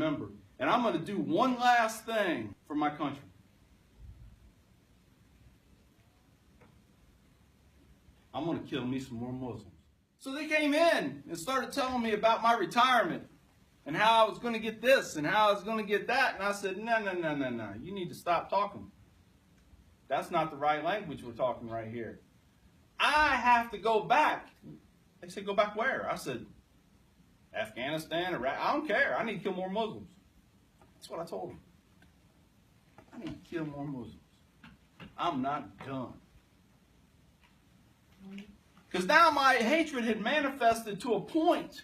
remembered. And I'm going to do one last thing for my country. I'm going to kill me some more Muslims. So they came in and started telling me about my retirement and how I was going to get this and how I was going to get that. And I said, no. You need to stop talking. That's not the right language we're talking right here. I have to go back. They said, go back where? I said, Afghanistan, Iraq. I don't care. I need to kill more Muslims. That's what I told them. I need to kill more Muslims. I'm not done. Because now my hatred had manifested to a point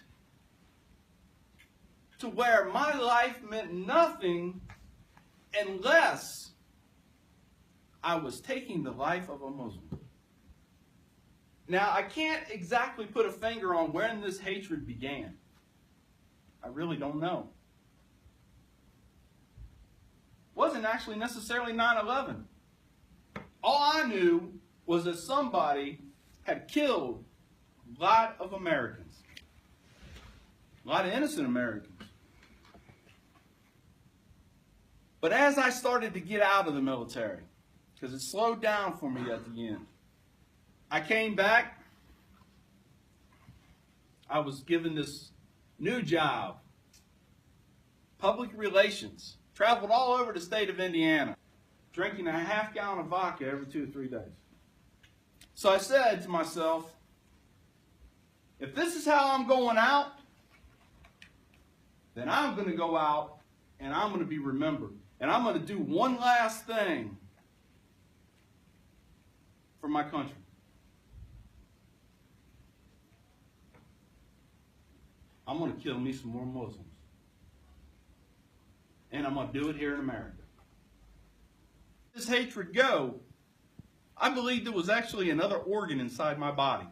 to where my life meant nothing unless I was taking the life of a Muslim. Now, I can't exactly put a finger on when this hatred began. I really don't know. It wasn't actually necessarily 9/11. All I knew was that somebody had killed a lot of Americans. A lot of innocent Americans. But as I started to get out of the military, because it slowed down for me at the end, I came back. I was given this new job, public relations. Traveled all over the state of Indiana, drinking a half gallon of vodka every 2 or 3 days. So I said to myself, if this is how I'm going out, then I'm going to go out and I'm going to be remembered. And I'm going to do one last thing for my country. I'm going to kill me some more Muslims. And I'm going to do it here in America. This hatred go, I believed there was actually another organ inside my body.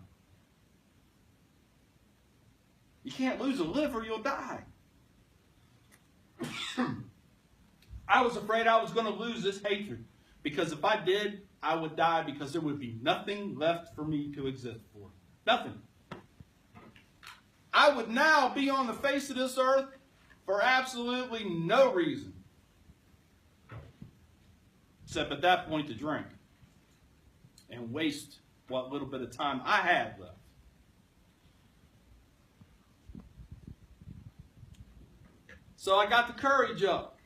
You can't lose a liver, you'll die. I was afraid I was going to lose this hatred. Because if I did, I would die because there would be nothing left for me to exist for. Nothing. I would now be on the face of this earth for absolutely no reason. Except at that point to drink. And waste what little bit of time I had left. So I got the courage up.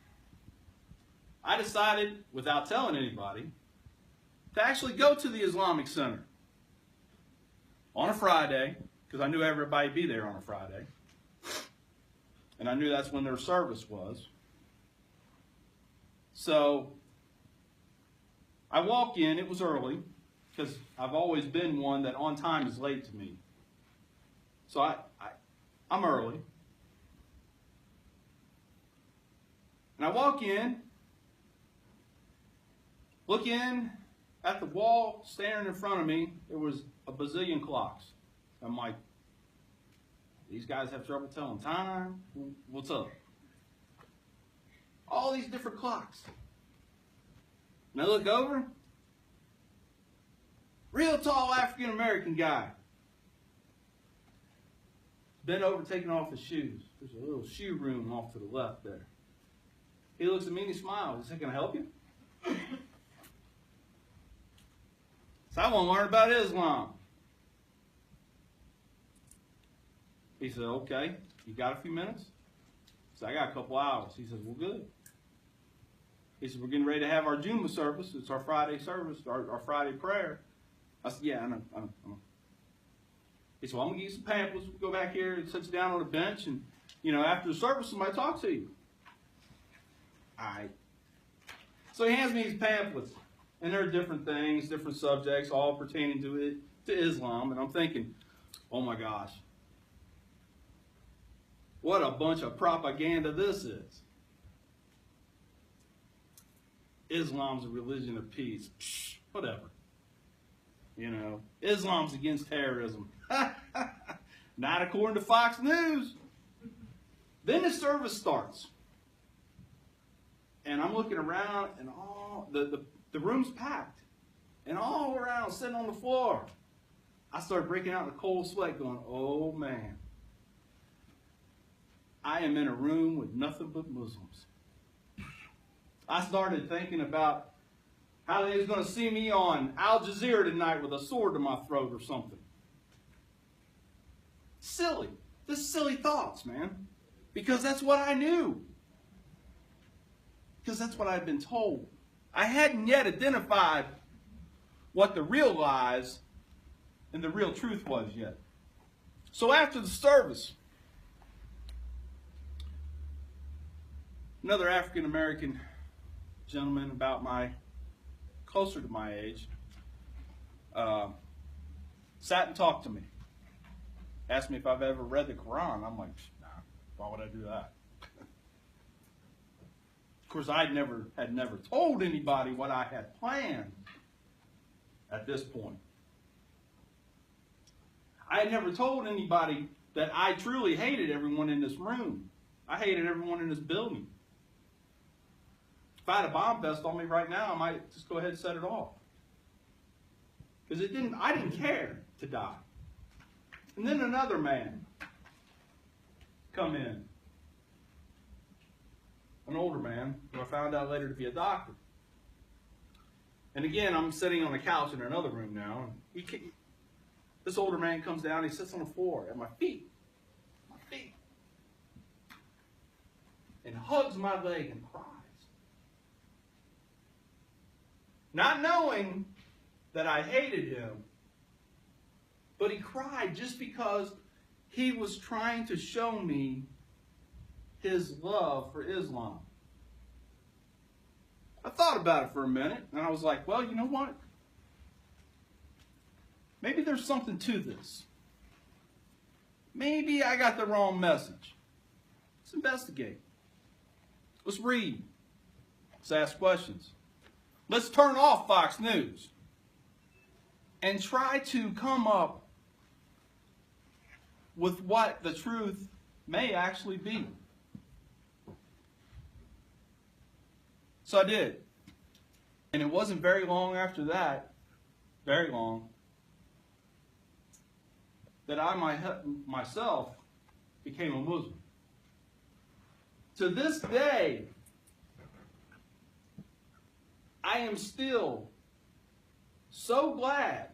I decided, without telling anybody, to actually go to the Islamic Center on a Friday, because I knew everybody would be there on a Friday. And I knew that's when their service was. So I walk in, it was early, because I've always been one that on time is late to me. So I'm early. And I walk in, look in at the wall, staring in front of me, there was a bazillion clocks. I'm like, these guys have trouble telling time? What's up? All these different clocks. And I look over, real tall African-American guy. Bent over taking off his shoes. There's a little shoe room off to the left there. He looks at me and he smiles. He said, can I help you? So I want to learn about Islam. He said, okay, you got a few minutes? So I got a couple hours. He says, well, good. He said, we're getting ready to have our Juma service. It's our Friday service, our Friday prayer. I said, yeah, I know. He said, well, I'm going to give you some pamphlets. We'll go back here and sit you down on a bench. And, after the service, somebody talk to you. All right. So he hands me these pamphlets. And there are different things, different subjects, all pertaining to Islam. And I'm thinking, oh my gosh. What a bunch of propaganda this is. Islam's a religion of peace. Psh, whatever. Islam's against terrorism. Not according to Fox News. Then the service starts. And I'm looking around and all the room's packed. And all around, sitting on the floor. I started breaking out in a cold sweat going, oh man. I am in a room with nothing but Muslims. I started thinking about how they was going to see me on Al Jazeera tonight with a sword to my throat or something. Silly. Just silly thoughts, man. Because that's what I knew. Because that's what I'd been told. I hadn't yet identified what the real lies and the real truth was yet. So after the service, another African American gentleman closer to my age, sat and talked to me. Asked me if I've ever read the Quran. I'm like, nah, why would I do that? Of course, I had never told anybody what I had planned at this point. I had never told anybody that I truly hated everyone in this room. I hated everyone in this building. If I had a bomb vest on me right now, I might just go ahead and set it off. Because I didn't care to die. And then another man come in. An older man, who I found out later to be a doctor. And again, I'm sitting on a couch in another room now. And this older man comes down, he sits on the floor at my feet. And hugs my leg and cries. Not knowing that I hated him, but he cried just because he was trying to show me his love for Islam. I thought about it for a minute, and I was like, well, you know what? Maybe there's something to this. Maybe I got the wrong message. Let's investigate. Let's read. Let's ask questions. Let's turn off Fox News and try to come up with what the truth may actually be. So I did. And it wasn't very long after that, very long, that I myself became a Muslim. To this day, I am still so glad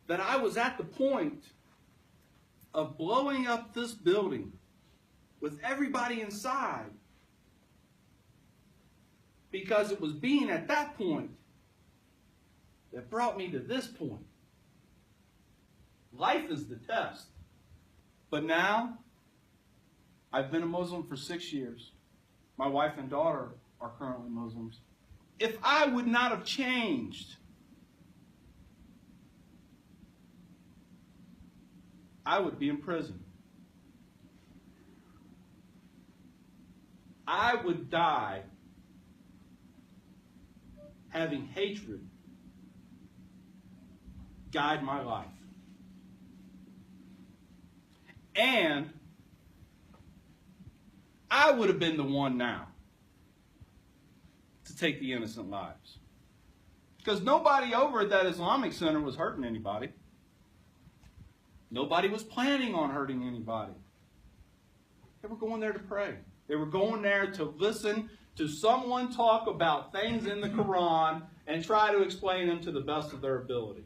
that I was at the point of blowing up this building with everybody inside, because it was being at that point that brought me to this point. Life is the test. But now, I've been a Muslim for 6 years. My wife and daughter are currently Muslims. If I would not have changed, I would be in prison. I would die having hatred guide my life. And I would have been the one now to take the innocent lives. Because nobody over at that Islamic center was hurting anybody. Nobody was planning on hurting anybody. They were going there to pray. They were going there to listen to someone talk about things in the Quran and try to explain them to the best of their ability.